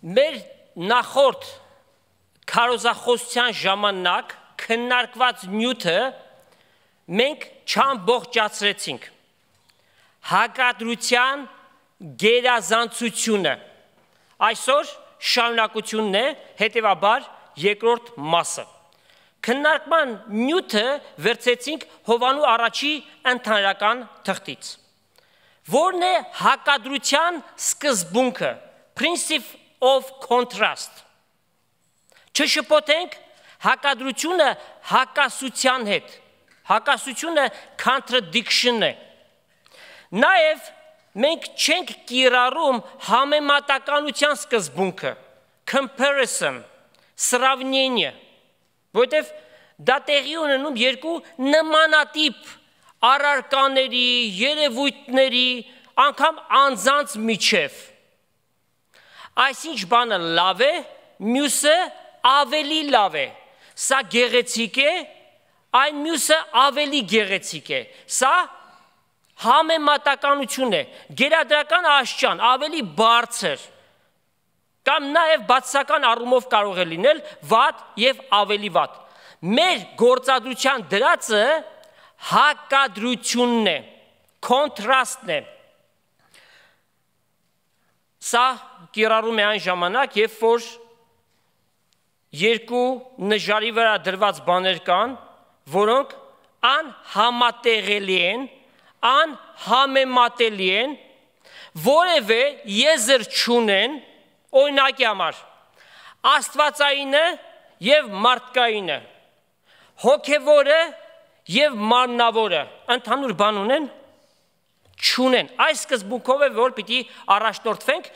Մեր նախորդ քարոզախոսության ժամանակ քննարկված նյութը մենք չամբողջացրեցինք հակադրության գերազանցությունը այսօր շարունակությունն է հետևաբար երկրորդ մասը քննարկման նյութը վերցեցինք Հովանու առաջի ընդհանրական թղթից որն է հակադրության սկզբունքը principle of contrast չշփոթենք հակադրությունը հակասության հետ հակասությունը contradiction է նաև մենք չենք կիրառում համեմատականության սկզբունքը comparison սրավնենիը որտեվ դա տեղի ունենում երկու նմանատիպ առարկաների երևույթների անգամ անձանց միջև այսինչ բանը լավ է մյուսը ավելի լավ է սա գեղեցիկ է այն մյուսը ավելի գեղեցիկ է սա համեմատականություն է գերադրական աշճան ավելի բարձր կամ նաև բացասական առումով կարող է լինել վատ եւ ավելի վատ մեր գործադրության դրածը հակադրությունն է կոնտրաստն է Սա կիրառում է այն ժամանակ, երբ որ երկու նժարի վրա դրված բաներ կան, որոնք անհամատեղելի են, անհամեմատելի են, որևէ եզր չունեն, օրինակի համար, աստվածայինը և մարդկայինը, հոգևորը և մարմնավորը, ընդհանուր բան ունեն, չունեն։ Այս սկզբունքով է, որ պիտի առաջնորդվենք,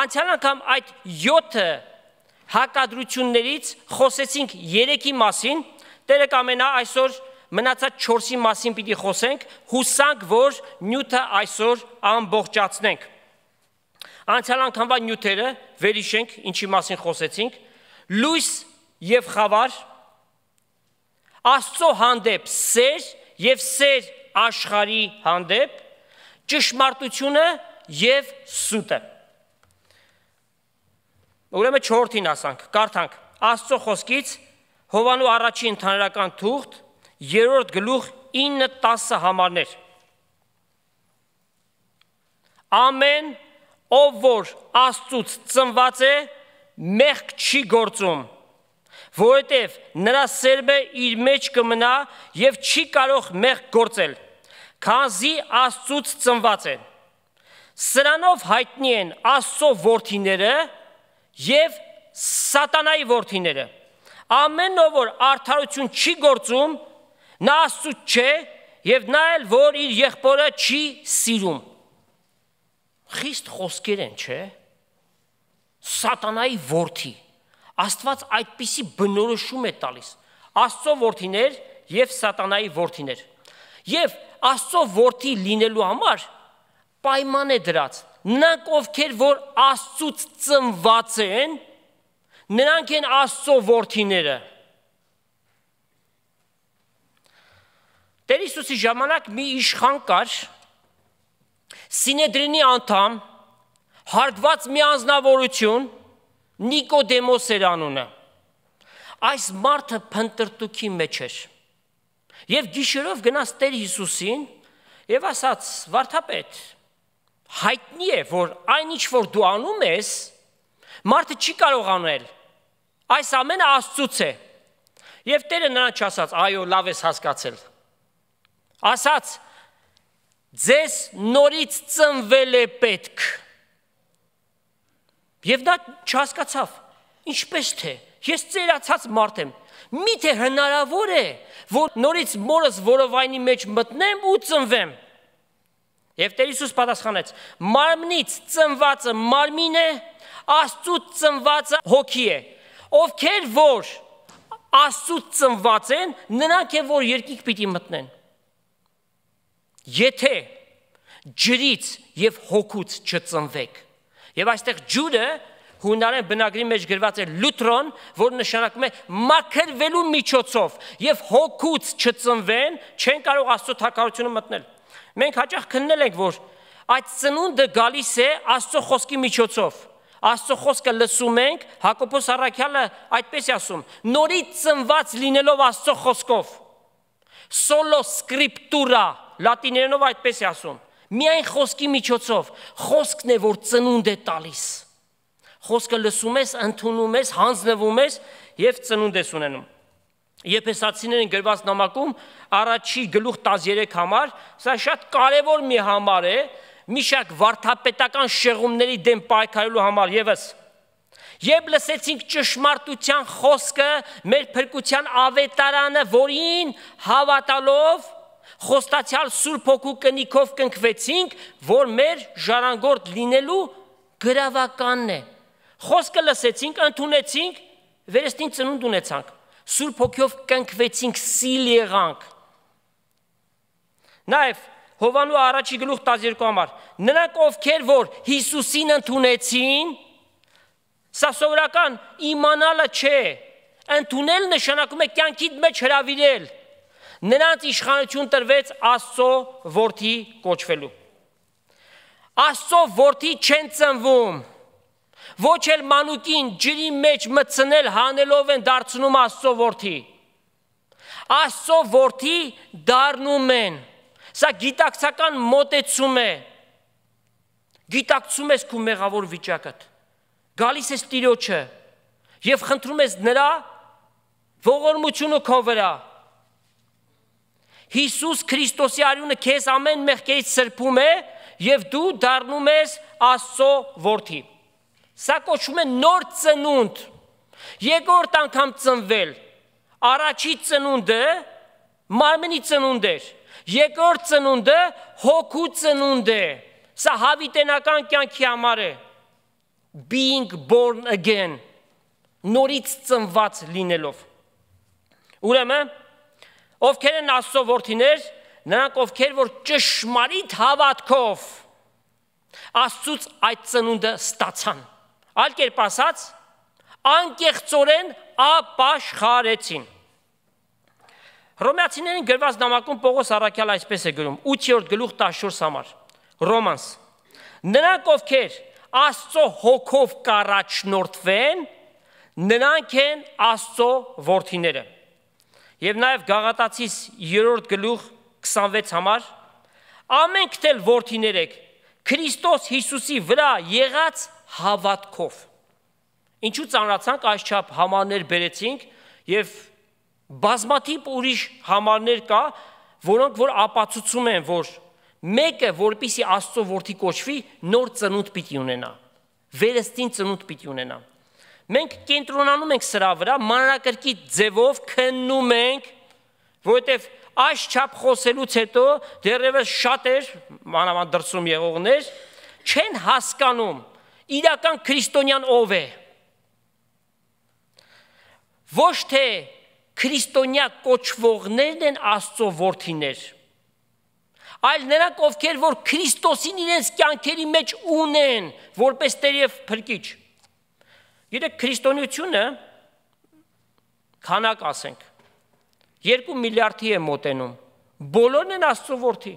անցյալ անգամ այդ 7 հակադրություններից խոսեցինք 3-ի մասին, Տերը կամենա այսօր մնացած 4-ի մասին պիտի խոսենք, հուսանք, որ նյութը այսօր ամբողջացնենք։ Անցյալ անգամվա նյութերը վերհիշենք, ինչի մասին խոսեցինք, լույս և խավար, Աստծո հանդեպ սեր և սեր աշխարհի հանդեպ, ճշմարտությունը և սուտը։ Ուրեմն 4-ին ասանք, կարդանք Աստծո խոսքից Հովանու առաջին ընդհանրական թուղթ 3-րդ գլուխ 9-10 համարներ։ Ամեն ով որ Աստծուց ծնված է, մեղք չի գործում, որովհետև նրա սերմը իր մեջ կմնա և չի կարող մեղք գործել, քանզի Աստծուց ծնված է։ Սրանով հայտնի են Աստծո որդիները և սատանայի որդիները։ Ամեն ով որ արդարություն չի գործում, նա Աստծուց չէ և նա էլ որ իր եղբորը չի սիրում։ Խիստ խոսքեր են, չէ՞։ Սատանայի որդի։ Աստված այդպիսի բնորոշում է տալիս։ Աստծո որդիներ և սատանայի որդիներ։ Եվ Աստծո որդի լինելու համար պայման է դրած։ Նրանք, ովքեր որ Աստծուց ծնված են, նրանք են Աստծո որդիները։ Տեր Հիսուսի ժամանակ մի իշխան կար, Սինեդրինի անդամ, հարգված մի անձնավորություն, Նիկոդեմոս էր անունը։ Այս մարդը փնտրտուքի մեջ էր։ Եվ գիշերով գնաց Տեր Հիսուսին և ասաց. «Վարդապետ, հայտնի է, որ այն ինչ որ դու անում ես, մարդը չի կարող անել։ Այս ամենը Աստծուց է»։ Եվ Տերը նրան չասաց. «Այո, լավ ես հասկացել»։ Ասաց. «Ձեզ նորից ծնվել է պետք»։ Եվ նա չհասկացավ, ինչպես թե, ես ծերացած մարդ եմ, միթե հնարավոր է, որ նորից մորս որովայնի մեջ մտնեմ ու ծնվեմ։ Եվ Տեր Հիսուս պատասխանեց. մարմնից ծնվածը մարմին է, Աստծուց ծնվածը հոգի է։ Ովքեր որ Աստծուց ծնված են, նրանք են որ երկինք պիտի մտնեն։ Եթե ջրից և հոգուց չծնվեք։ Եվ այստեղ ջուրը հունարեն բնագրի մեջ գրված է լութրոն, որ նշանակում է մաքրվելու միջոցով, եւ հոգուց չծնվեն, չեն կարող Աստծո թագավորությունը մտնել։ Մենք հաճախ քննել ենք, որ այդ ծնունդը գալիս է Աստծո խոսքի միջոցով։ Աստծո խոսքը լսում ենք, Հակոբոս առաքյալը այդպես է ասում. նորից ծնված լինելով Աստծո խոսքով։ Solo scriptura, լատիներենով այդպես է ասում։ Միայն խոսքի միջոցով, խոսքն է, որ ծնունդ է տալիս։ Խոսքը լսում ես, ընդունում ես, հանձնվում ես և ծնունդ ես ունենում։ Եփեսացիներին գրված նամակում առաջի գլուխ 13 համար, սա շատ կարևոր մի համար է, մի շարք վարդապետական շեղումների դեմ պայքարելու համար ևս։ Երբ լսեցինք ճշմարտության խոսքը, մեր փրկության ավետարանը, որին հավատալով խոստացյալ Սուրբ Հոգու կնիքով կնքվեցինք, որ մեր ժառանգորդ լինելու գրավականն է։ Խոսքը լսեցինք, ընդունեցինք, վերստին ծնունդ ունեցանք։ Սուրբ Հոգիով կնքվեցինք, սիլ եղանք։ Նաև Հովանու առաջի գլուխ 12 համար, նրանք ովքեր որ Հիսուսին ընդունեցին, սա սովորական իմանալը չէ, ընդունել նշանակում է կյանքիդ մեջ հրավիրել, նրանց իշխանություն տրվեց Աստծո որդի կոչվելու։ Աստծո որդի չեն ծնվում, ոչ էլ մանուկին ջրի մեջ մտցնել հանելով են դարձնում Աստծո որդի։ Աստծո որդի դառնում են, սա գիտակցական մոտեցում է, գիտակցում ես քո մեղավոր վիճակը, գալիս ես Տիրոջը եւ խնդրում ես նրա ողորմությունը քո վրա։ Հիսուս Քրիստոսի արյունը քեզ ամեն մեղքերից սրբում է եւ դու դառնում ես Աստծո որդի։ Սա կոչվում է նոր ծնունդ։ Երկրորդ անգամ ծնվել։ Առաջի ծնունդը մարմնի ծնունդ էր։ Երկրորդ ծնունդը հոգու ծնունդ է։ Սա հավիտենական կյանքի համար է։ Being born again, նորից ծնված լինելով։ Ուրեմն, ովքեր են Աստծո որդիներ, նրանք ովքեր որ ճշմարիտ հավատքով Աստծուց այդ ծնունդը ստացան։ Այլ կերպ ասած, անկեղծորեն ապաշխարեցին։ Հռոմեացիներին գրված նամակում Պողոս առաքյալ այսպես է գրում 8-րդ գլուխ 14 համար։ Ռոմանս։ Նրանք ովքեր Աստծո հոգով կառաջնորդվեն, նրանք են Աստծո որդիները։ Եվ նաև Գաղատացիս 3-րդ գլուխ 26 համար ամենք էլ որդիներ եք Քրիստոս Հիսուսի վրա եղած հավատքով։ Ինչու ծանրացանք այսչափ համարներ բերեցինք եւ բազմաթիվ ուրիշ համարներ կա, որոնք որ ապացուցում են, որ մեկը որպիսի Աստծո որդի կոչվի, նոր ծնունդ պիտի ունենա, վերստին ծնունդ պիտի ունենա։ Մենք կենտրոնանում ենք սրա վրա, մանրակրկիտ ձևով քննում ենք, որովհետև այսչափ խոսելուց հետո դեռևս շատեր, մանավանդ դրսում եղողներ, չեն հասկանում իրական քրիստոնյան ով է։ Ոչ թե քրիստոնյա կոչվողներն են Աստծո որդիներ, այլ նրանք ովքեր որ Քրիստոսին իրենց կյանքերի մեջ ունեն, որպես Տեր եւ Փրկիչ։ Գիտեք, քրիստոնեությունը քանակ ասենք 2 միլիարդի է մոտենում, բոլորն են Աստծո որդի։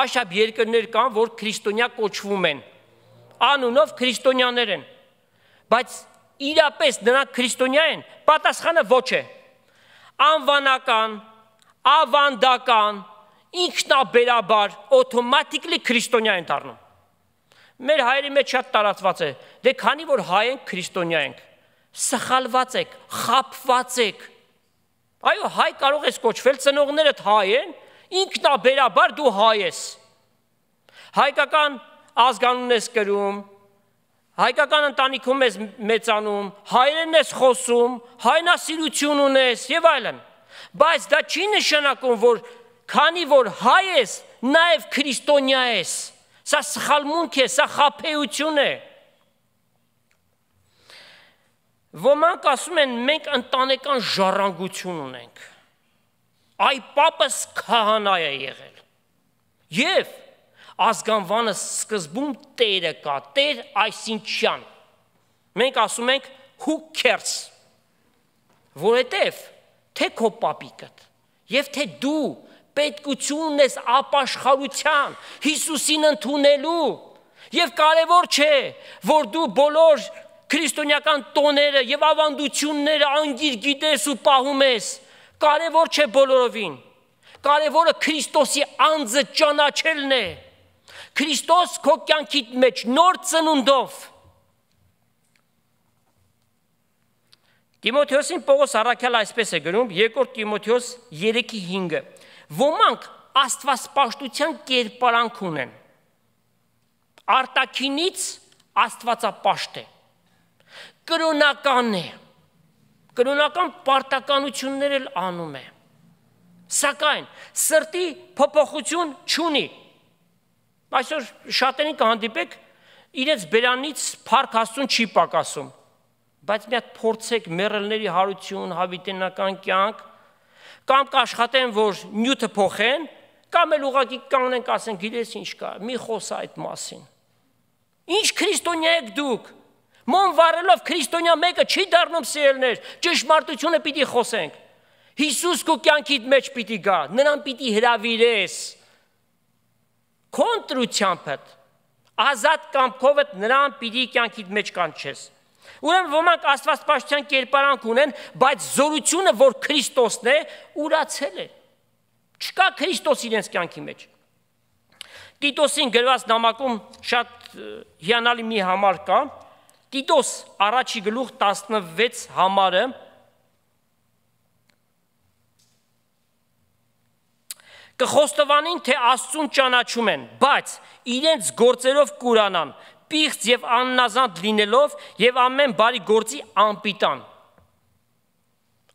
Այժմ երկրներ կան, որ քրիստոնյա կոչվում են, անունով քրիստոնյաներ են, բայց իրապես նրանք քրիստոնյա են, պատասխանը ոչ է։ Անվանական, ավանդական, ինքնաբերաբար, օտոմատիկլի քրիստոնյա են դառնում։ Մեր հայերի մեջ շատ տարածված է, դե քանի որ հայ ենք, քրիստոնյա ենք, սխալված եք, խաբված եք։ Այո, հայ կարող ես կոչվել, ծնողներդ հայ են, ինքնաբերաբար դու հայ ես։ Հայկական ազգանուն ես կրում, հայկական ընտանիքում ես մեծանում, հայերեն ես խոսում, հայնասիրություն ունես եւ այլն։ Բայց դա չի նշանակում, որ քանի որ հայ ես, նաեւ քրիստոնյա ես։ Սա սխալմունք է, սա խաբեություն է։ Ոմանք ասում են, մենք ընտանեկան ժառանգություն ունենք։ Այ պապս քահանա է եղել։ Եվ ազգանվանը սկզբում Տերը կա, Տեր այսինչյան։ Մենք ասում ենք who cares, որովհետև թե քո պապիկդ, եւ թե դու պետքություն ես ապաշխարության, Հիսուսին ընդունելու, եւ կարևոր չէ, որ դու բոլոր քրիստոնեական տոները եւ ավանդությունները անգիր գիտես ու պահում ես, կարևոր չէ բոլորովին, կարևորը Քրիստոսի անձը ճանաչելն է, Քրիստոս քո կյանքի մեջ նոր ծնունդով։ Տիմոթեոսին Պողոս առաքյալ այսպես է գրում 2 Տիմոթեոս 3:5 Ոմանք աստվածպաշտության կերպարանք ունեն, արտաքինից աստվածապաշտ է, կրոնական է, կրոնական պարտականություններ էլ անում է, սակայն սրտի փոփոխություն չունի։ Այսօր շատերին կհանդիպեք, իրենց բերանից փառք Աստծուն չի պակասում, բայց մի հատ փորձեք մեռելների հարություն, հավիտենական կյանք, կամ կաշխատեն, որ նյութը փոխեն, կամ էլ ուղղակի կանենք, ասեն, գիտես ինչ կա, մի խոսա այդ մասին։ Ինչ քրիստոնյա եք դուք։ Մոն վառելով քրիստոնյա մեկը չի դառնում սիրելներ, ճշմարտությունը պիտի խոսենք։ Հիսուս քո կյանքիդ մեջ պիտի գա, նրան պիտի հրավիրես։ Քո ընտրությամբ ազատ կամքով նրան պիտի կյանքիդ մեջ կանչես։ Ուրեմն ոմանք աստվածպաշտության կերպարանք ունեն, բայց զորությունը, որ Քրիստոսն է, ուրացել է։ Չկա Քրիստոս իրենց կյանքի մեջ։ Տիտոսին գրված նամակում շատ հիանալի մի համար կա, Տիտոս առաջի գլուխ 16 համարը, կխոստովանին, թե Աստծուն ճանաչում են, բայց իրենց գործերով կուրանան, պիղծ և աննազանդ լինելով և ամեն բարի գործի անպիտան։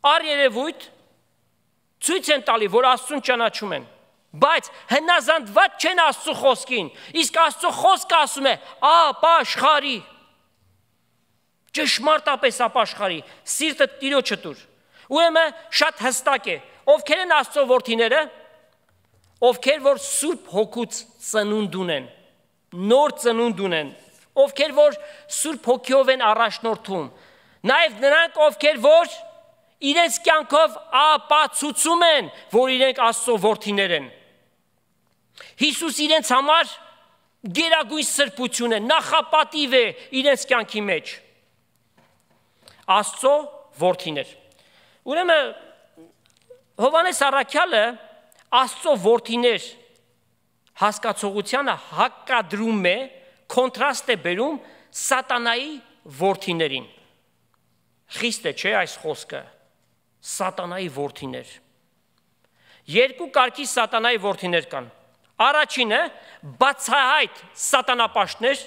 Առ երևույթ ցույց են տալի, որ Աստծուն ճանաչում են, բայց հնազանդված չեն Աստծու խոսքին, իսկ Աստծու խոսքը ասում է ապաշխարի, ճշմարտապես ապաշխարի, սիրտը Տիրոջը տուր։ Ուրեմն շատ հստակ է, ովքեր են Աստծո որդիները, ովքեր որ Սուրբ Հոգուց ծնունդ ունեն, նոր ծնունդ ունեն, ովքեր որ Սուրբ Հոգիով են առաջնորդում, նաև նրանք, ովքեր որ իրենց կյանքով ապացուցում են, որ իրենք Աստծո որդիներ են։ Հիսուս իրենց համար գերագույն սրբություն է, նախապատիվ է իրենց կյանքի մեջ։ Աստծո որդիներ։ Ուրեմն Հովհաննես առաքյալը Աստծո որդիներ հասկացողությանը հակադրում է, կոնտրաստ է բերում սատանայի որդիներին։ Խիստ է, չէ՞ այս խոսքը, սատանայի որդիներ։ Երկու կարգի սատանայի որդիներ կան։ Առաջինը բացահայտ սատանապաշտներ,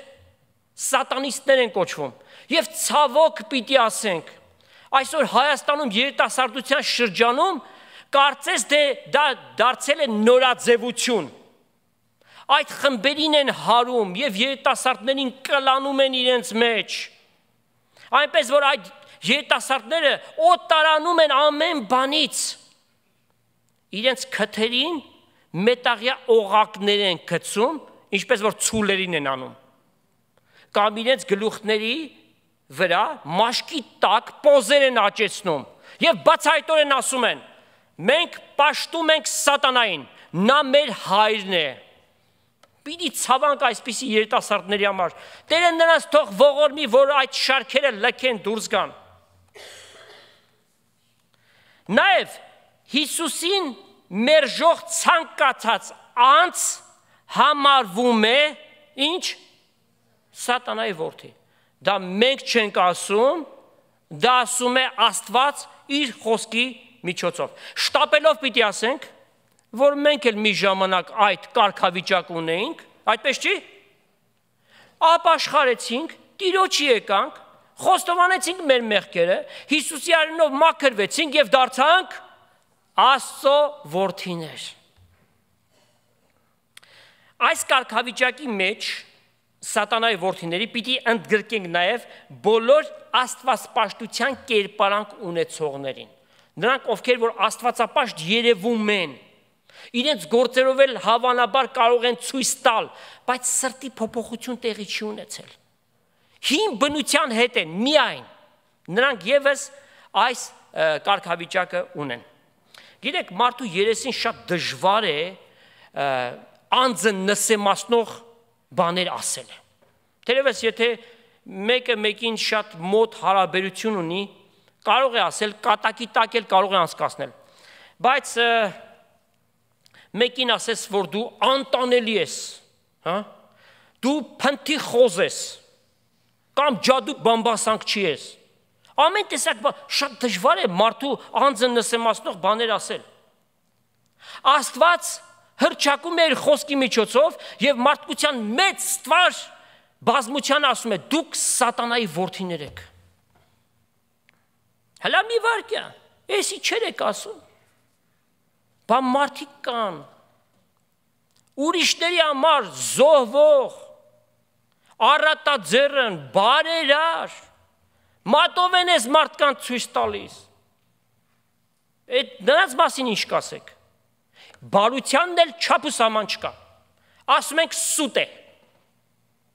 սատանիստներ են կոչվում, և ցավոք պիտի ասենք, այսօր Հայաստանում երիտասարդության շրջանում կարծես թե դա դարձել է նորաձևություն։ Այդ խմբերին են հարում և երիտասարդներին կլանում են իրենց մեջ։ Այնպես որ այդ երիտասարդները օտարանում են ամեն բանից։ Իրենց քթերին մետաղյա օղակներ են գցում, ինչպես որ ցուլերին են անում։ Կամ իրենց գլուխների վրա մաշկի տակ պոզեր են աճեցնում և բացահայտորեն ասում են. մենք պաշտում ենք սատանային, նա մեր հայրն է։ Պիտի ցավանք այսպիսի երիտասարդների համար, Տերը նրանց թող ողորմի, որ այդ շարքերը լքեն դուրս գան։ Նաև Հիսուսին մերժող ցանկացած անձ համարվում է ինչ? Սատանայի որդի։ Դա մենք չենք ասում, դա ասում է Աստված իր խոսքի միջոցով։ Շտապելով պիտի ասենք, որ մենք էլ մի ժամանակ այդ կարգավիճակ ունեինք, այդպես չի։ Ապաշխարեցինք, Տիրոջի եկանք, խոստովանեցինք մեր մեղքերը, Հիսուսի անունով մաքրվեցինք և դարձանք Աստծո որդիներ։ Այս կարգավիճակի մեջ սատանայի որդիների պիտի ընդգրկենք նաև բոլոր աստվածապաշտության կերպարանք ունեցողներին։ Նրանք, ովքեր որ աստվածապաշտ երևում են, իրենց գործերով էլ հավանաբար կարող են ցույց տալ, բայց սրտի փոփոխություն տեղի չի ունեցել։ Հին բնության հետ են միայն, նրանք ևս այս կարգավիճակը ունեն։ Գիտեք, մարդու երեսին շատ դժվար է անձը նսեմացնող բաներ ասել է։ Թերևս եթե մեկը մեկին շատ մոտ հարաբերություն ունի, կարող է ասել, կատակի տակ էլ կարող է անցկացնել։ Բայց մեկին ասես, որ դու անտանելի ես, դու փնթի խոզ ես, կամ ջադու բամբասանքչի ես։ Ամեն տեսակ շատ դժվար է մարդու անձը նսեմացնող բաներ ասել։ Աստված հռչակում է իր խոսքի միջոցով և մարդկության մեծ ստվար բազմության ասում է, դուք սատանայի որդիներ եք։ Հլա մի վարկյան, էսի չեր եք ասում։ Բա մարդիկ կան, ուրիշների համար զոհվող, առատաձեռն, բարերար, մատով են ես մարդկանց ցույց տալիս։ Նրանց մասին ինչ կասեք։ Բարությանն էլ չափ ու սահման չկա։ Ասում ենք սուտ է,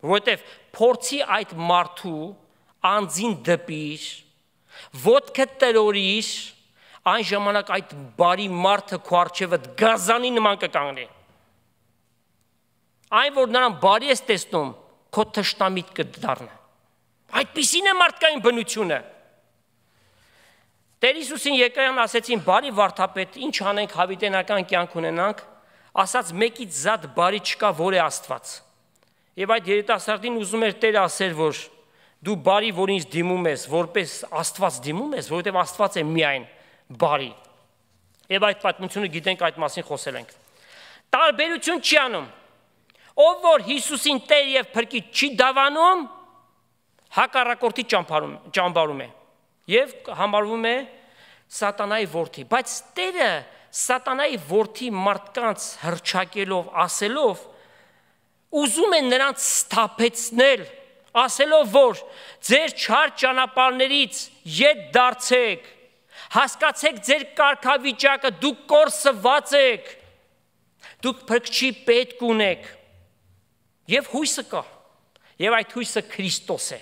որովհետև փորձի այդ մարդու անձին դպիր, ոտքը տրորիր, այն ժամանակ այդ բարի մարդը քո առջևդ գազանի նման կկանգնի։ Այն որ նրան բարի ես տեսնում, քո թշնամիտ կդառնա։ Այդպիսին է մարդկային բնությունը։ Տեր Հիսուսին եկան ասեցին, բարի վարդապետ, ինչ անենք հավիտենական կյանք ունենանք, ասաց մեկից զատ բարի չկա, որ է Աստված։ Եվ այդ երիտասարդին ուզում էր Տերը ասել, որ դու բարի, որ ինձ դիմում ես, որպես Աստված դիմում ես, որովհետև Աստված է միայն բարի։ Եվ այդ պատմությունը գիտենք, այդ մասին խոսել ենք։ Տարբերություն չի անում։ Ով որ Հիսուսին Տեր եւ Փրկիչ չի դավանում, հակառակորդի ճամբարում է եւ համարվում է սատանայի որդի, բայց Տերը սատանայի որդի մարդկանց հրճակելով, ասելով, ուզում է նրանց սթափեցնել, ասելով, որ ձեր չար ճանապարհներից ետ դարձեք, հասկացեք ձեր կարգավիճակը, դուք կորսված եք, դուք Փրկչի պետք ունեք, եւ հույսը կա, եւ այդ հույսը Քրիստոս է։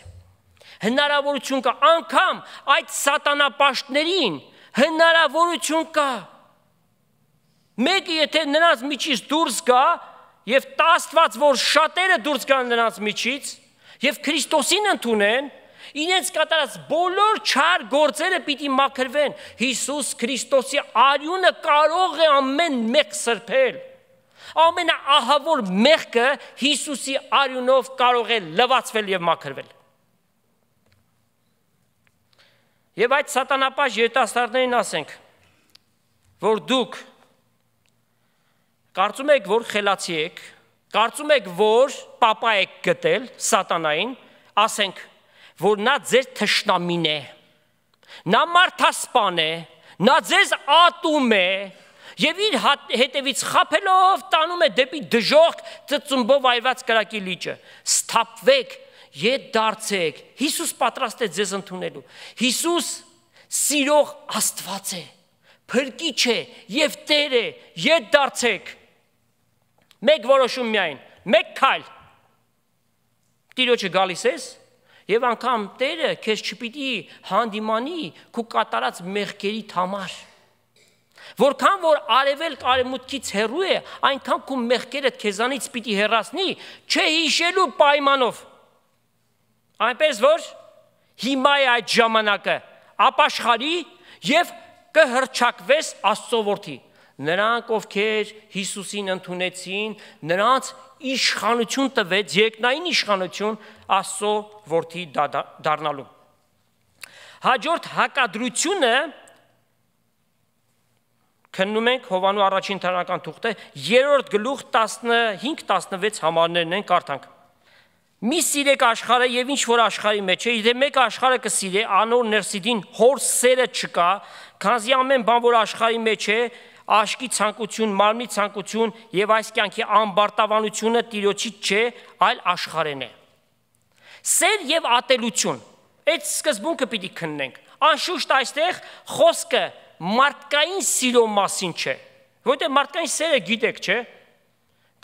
Հնարավորություն կա, անգամ այդ սատանապաշտներին հնարավորություն կա։ Մեկը եթե նրանց միջից դուրս գա, եւ տա Աստված, որ շատերը դուրս գան նրանց միջից, եւ Քրիստոսին ընդունեն, իրենց կատարած բոլոր չար գործերը պիտի մաքրվեն։ Հիսուս Քրիստոսի արյունը կարող է ամեն մեկը սրբել։ Ամենաահավոր մեղքը Հիսուսի արյունով կարող է լվացվել եւ մաքրվել։ Եվ այդ սատանապաշտ երիտասարդներին ասենք, որ դուք կարծում եք, որ խելացի եք, կարծում եք, որ պապա եք գտել սատանային, ասենք, որ նա ձեր թշնամին է, նա մարդասպան է, նա ձեզ ատում է, եւ իր հետևից խաբելով տանում է դեպի դժոխք ծծումբով այրված կրակի լիճը։ Սթափվեք, ետ դարձեք։ Հիսուս պատրաստ է ձեզ ընդունելու։ Հիսուս սիրող Աստված է, Փրկիչ է եւ Տեր է, ետ դարձեք։ Մեկ որոշում միայն, մեկ քայլ։ Տիրոջը գալիս ես եւ անգամ Տերը քեզ չպիտի հանդիմանի քու կատարած մեղքերիդ համար։ Որքան որ արևելք արևմուտքից հեռու է, այնքան քո մեղքերը քեզանից պիտի հեռացնի, չհիշելու պայմանով։ Այնպես որ հիմա է այդ ժամանակը, ապաշխարի եւ կհրճակվես Աստծո որդի։ Նրանք, ովքեր Հիսուսին ընդունեցին, նրանց իշխանություն տվեց, երկնային իշխանություն Աստծո որդի դառնալու։ Հաջորդ հակադրությունը քննում ենք Հովանու առաջին թարական թուղթե 3-րդ գլուխ 15-16 համարներն են կարդանք։ Մի սիրեք աշխարհը եւ ինչ որ աշխարհի մեջ է, եթե մեկը աշխարհը կսիրե, անոր ներսիդին հոր սերը չկա, քանզի ամեն բան որ աշխարհի մեջ է, աշկի ցանկություն, մարմնի ցանկություն եւ այս կյանքի ամբարտավանությունը Տիրոջից չէ, այլ աշխարհեն է։ Սեր եւ ատելություն։ Այդ սկզբունքը պիտի քննենք։ Անշուշտ այստեղ խոսքը մարդկային սիրո մասին չէ, որտեղ մարդկային սերը գիտեք, չէ։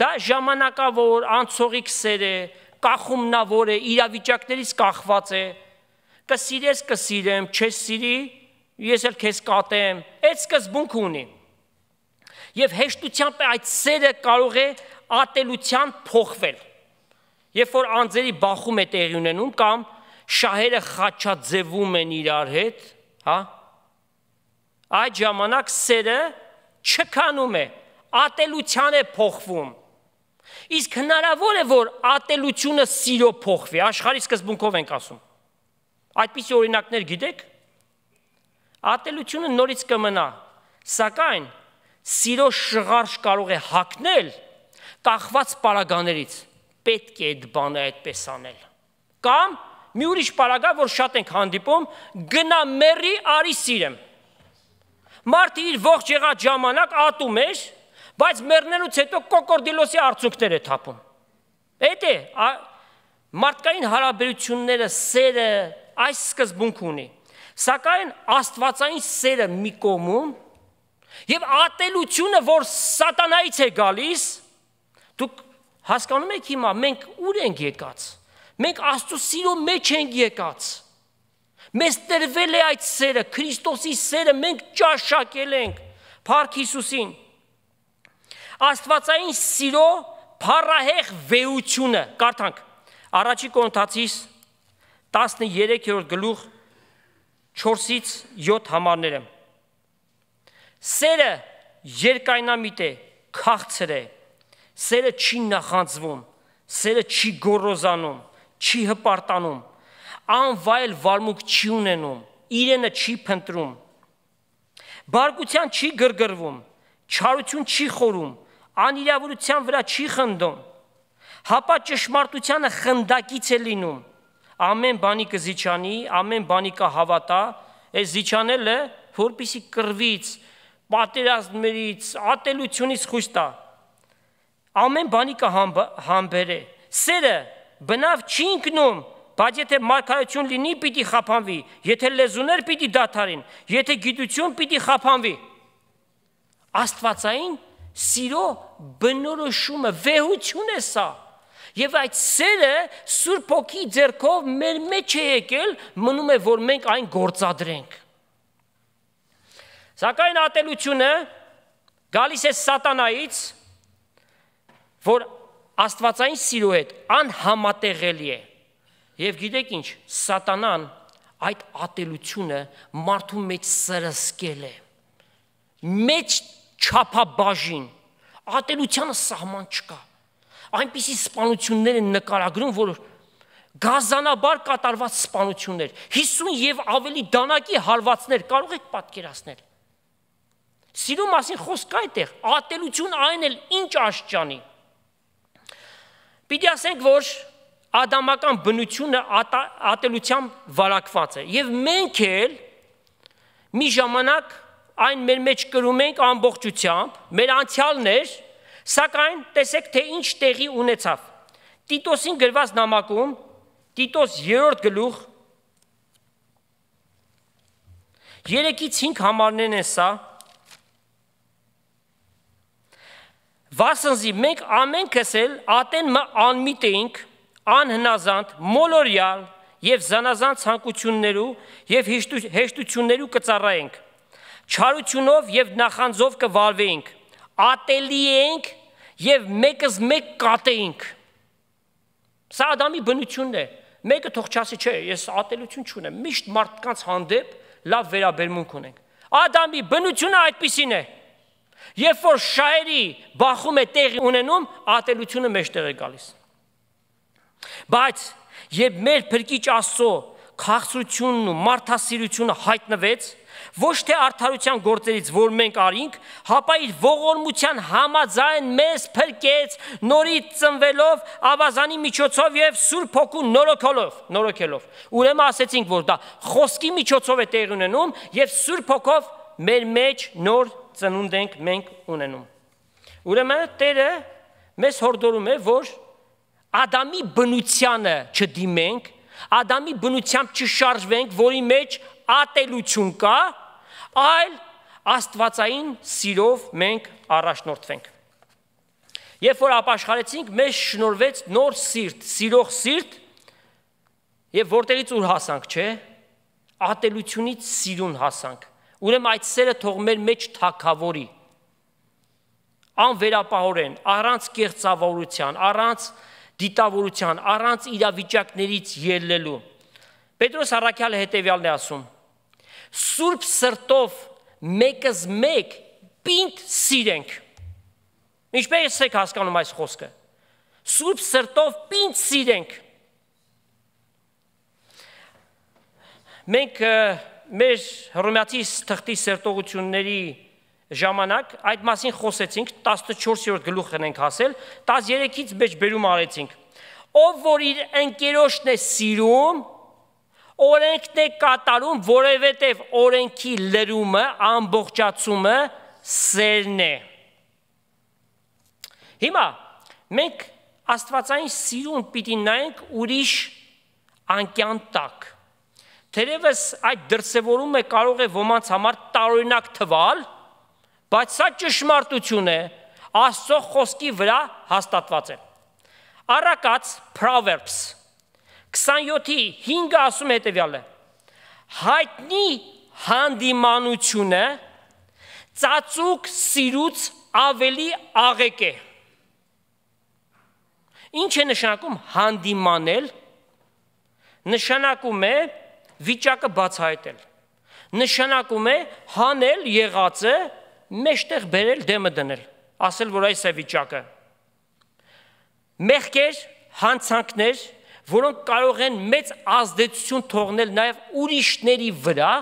Դա ժամանակավոր, անցողիկ սեր է, կախումնավոր է, իրավիճակներից կախված է։ Կսիրես, կսիրեմ, չես սիրի, ես էլ քեզ կատեմ, այդ սկզբունք ունի։ Եվ հեշտությամբ այդ սերը կարող է ատելության փոխվել։ Երբ որ անձերի բախում է տեղի ունենում կամ շահերը խաչաձևում են իրար հետ, հա, այդ ժամանակ սերը չքանում է, ատելության է փոխվում։ Իսկ հնարավոր է, որ ատելությունը սիրո փոխվի, աշխարհի սկզբունքով ենք ասում։ Այդպիսի օրինակներ գիտեք։ Ատելությունը նորից կմնա, սակայն սիրո շղարշ կարող է հագնել կախված պարագաներից։ Պետք է այդ բանը այդպես անել։ Կամ մի ուրիշ պարագա, որ շատ ենք հանդիպում, գնա մեռի, արի սիրեմ։ Մարդը իր ողջ եղած ժամանակ ատում էր, բայց մեռնելուց հետո կոկորդիլոսի արցունքներ է թափում։ Այդ է մարդկային հարաբերությունները, սերը այս սկզբունք ունի։ Սակայն աստվածային սերը մի կողմում եւ ատելությունը, որ սատանայից է գալիս, դուք հասկանում եք հիմա մենք ուր ենք եկած։ Մենք Աստծո սիրո մեջ ենք եկած։ Մեզ տրվել է այդ սերը, Քրիստոսի սերը, մենք ճաշակել ենք Փառք Հիսուսին։ Աստվածային սիրո փառահեղ վեհությունը, կարդանք Առաջի Կորինթացիս 13-րդ գլուխ 4-ից 7 համարները։ Սերը երկայնամիտ է, քաղցր է, սերը չի նախանձվում, սերը չի գոռոզանում, չի հպարտանում, անվայել վարմունք չի ունենում, իրենը չի փնտրում, բարկության չի գրգռվում, չարություն չի խորում, անիրավության վրա չի խնդում, հապա ճշմարտությանը խնդակից է լինում, ամեն բանի կզիչանի, ամեն բանի կհավատա, այս զիչանելը, որպեսզի կռվից, պատերազմներից, ատելությունից խույս տա, ամեն բանի կհամբերե, սերը բնավ չի ընկնում, բայց եթե մարգարեություն լինի, պիտի խափանվի, եթե լեզուներ պիտի դադարին, եթե գիտություն պիտի խափանվի, աստվածային սիրո բնորոշումը, վեհություն է սա, և այդ սերը Սուրբ Հոգի ձեռքով մեր մեջ է եկել, մնում է, որ մենք այն գործադրենք։ Սակայն ատելությունը գալիս է սատանայից, որ աստվածային սիրո հետ անհամատեղելի է։ Եվ գիտեք ինչ, սատանան այդ ատելությունը մարդու մեջ սրսկել է, մեջ չափաբաժին, ատելությանը սահման չկա, այնպիսի սպանություններ են նկարագրում, որ գազանաբար կատարված սպանություններ, 50 և ավելի դանակի հարվածներ կարող եք պատկերացնել։ Սիրո մասին խոսք այդտեղ, ատելություն այն էլ ինչ աշճանի։ Պիտի ասենք, որ ադամական բնությունը ատելությամբ վարակված է, և մենք էլ մի ժամանակ այն մեր մեջ կրում ենք ամբողջությամբ, մեր անցյալներ, սակայն տեսեք, թե ինչ տեղի ունեցավ։ Տիտոսին գրված նամակում, Տիտոս 3-րդ գլուխ, 3-ից 5 համարներն են սա, վասնզի մենք ամենքս էլ ատեն անմիտ էինք, անհնազանդ, մոլորյալ և զանազան ցանկություններու և հեշտություններու կծառայենք, չարությունով և նախանձով կվարվեինք, ատելի էինք և մեկս մեկ կատեինք։ Սա Ադամի բնությունն է, մեկը թող չասի, չէ, ես ատելություն չունեմ, միշտ մարդկանց հանդեպ լավ վերաբերմունք ունենք։ Ադամի բնությունը այդպիսին է, երբ որ շահերի բախում է տեղի ունենում, ատելությունը մեջտեղ է գալիս։ Բայց երբ մեր Փրկիչ Աստծո քաղցրությունն ու մարդասիրությունը հայտնվեց, ոչ թե արդարության գործերից, որ մենք արինք, հապա իր ողորմության համաձայն մեզ փրկեց, նորից ծնվելով, ավազանի միջոցով և Սուրբ Հոգու նորոգելով։ Ուրեմն ասեցինք, որ դա խոսքի միջոցով է տեղի ունենում և Սուրբ Հոգով մեր մեջ նոր ծնունդ ենք մենք ունենում։ Ուրեմն Տերը մեզ հորդորում է, որ Ադամի բնությանը չդիմենք, Ադամի բնությամբ չշարժվենք, որի մեջ ատելություն կա, այլ աստվածային սիրով մենք առաջնորդվենք։ Երբ որ ապաշխարեցինք, մեզ շնորհվեց նոր սիրտ, սիրող սիրտ, և որտեղից ուր հասանք, չէ, ատելությունից սիրուն հասանք։ Ուրեմն այդ սերը թող մեր մեջ թագավորի, անվերապահորեն, առանց կեղծավորության, առանց դիտավորության, առանց իրավիճակներից ելնելու։ Պետրոս առաքյալը հետևյալն է ասում. Սուրբ սրտով մեկս մեկ պինդ սիրենք։ Ինչպես եք հասկանում այս խոսքը։ Սուրբ սրտով պինդ սիրենք։ Մենք մեր Հռոմեացի թղթի սերտողությունների ժամանակ այդ մասին խոսեցինք, 14-րդ գլուխն ենք ասել, 13-ից մեջ բերում արեցինք։ Ով որ իր ընկերոջն է սիրում, օրենքն է կատարում, որովհետև օրենքի լրումը, ամբողջացումը սերն է։ Հիմա մենք աստվածային սիրուն պիտի նայենք ուրիշ անկյան տակ։ Թերևս այդ դրսևորումը կարող է ոմանց համար տարօրինակ թվալ, բայց սա ճշմարտություն է, Աստծո խոսքի վրա հաստատված է։ Առակաց Proverbs 27:5 ասում է հետևյալը. հայտնի հանդիմանությունը ծածուկ սիրուց ավելի աղեկ է։ Ինչ է նշանակում հանդիմանել։ Նշանակում է վիճակը բացահայտել։ Նշանակում է հանել եղածը մեջտեղ բերել դեմը դնել։ ասել, որ այս է վիճակը։ Մեղքեր, հանցանքներ, որոնք կարող են մեծ ազդեցություն թողնել նաև ուրիշների վրա,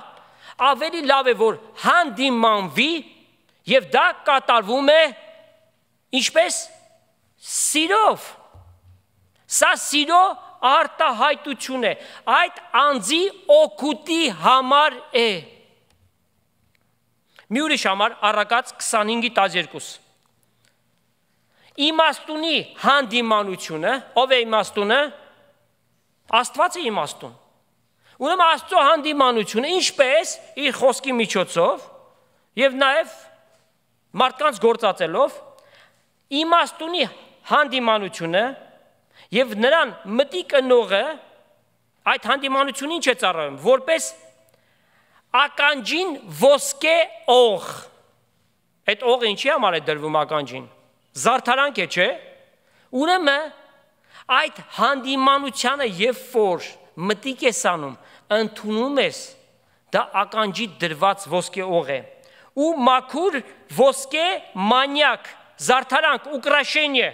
ավելի լավ է, որ հանդիմանվի եւ դա կատարվում է ինչպես սիրով։ Սա սիրո արտահայտություն է, այդ անձի օգուտի համար է։ Մի ուրիշ համար Առակաց 25:12 Իմաստունի հանդիմանությունը, ով է իմաստունը, Աստված է իմաստուն։ Ուրեմն Աստծո հանդիմանությունը ինչպես իր խոսքի միջոցով եւ նաեւ մարդկանց գործածելով իմաստունի հանդիմանությունը եւ նրան մտիկ ընողը այդ հանդիմանությունը ինչ է ծառայում, որպես ականջին ոսկե օղ։ Այդ օղը ինչի համար է դրվում ականջին, զարդարանք է, չէ՞։ Ուրեմն այդ հանդիմանությանը երբ որ մտիկ ես անում, ընդունում ես, դա ականջի դրված ոսկե օղ է ու մաքուր ոսկե մանյակ, զարդարանք, ուկրաշենիե։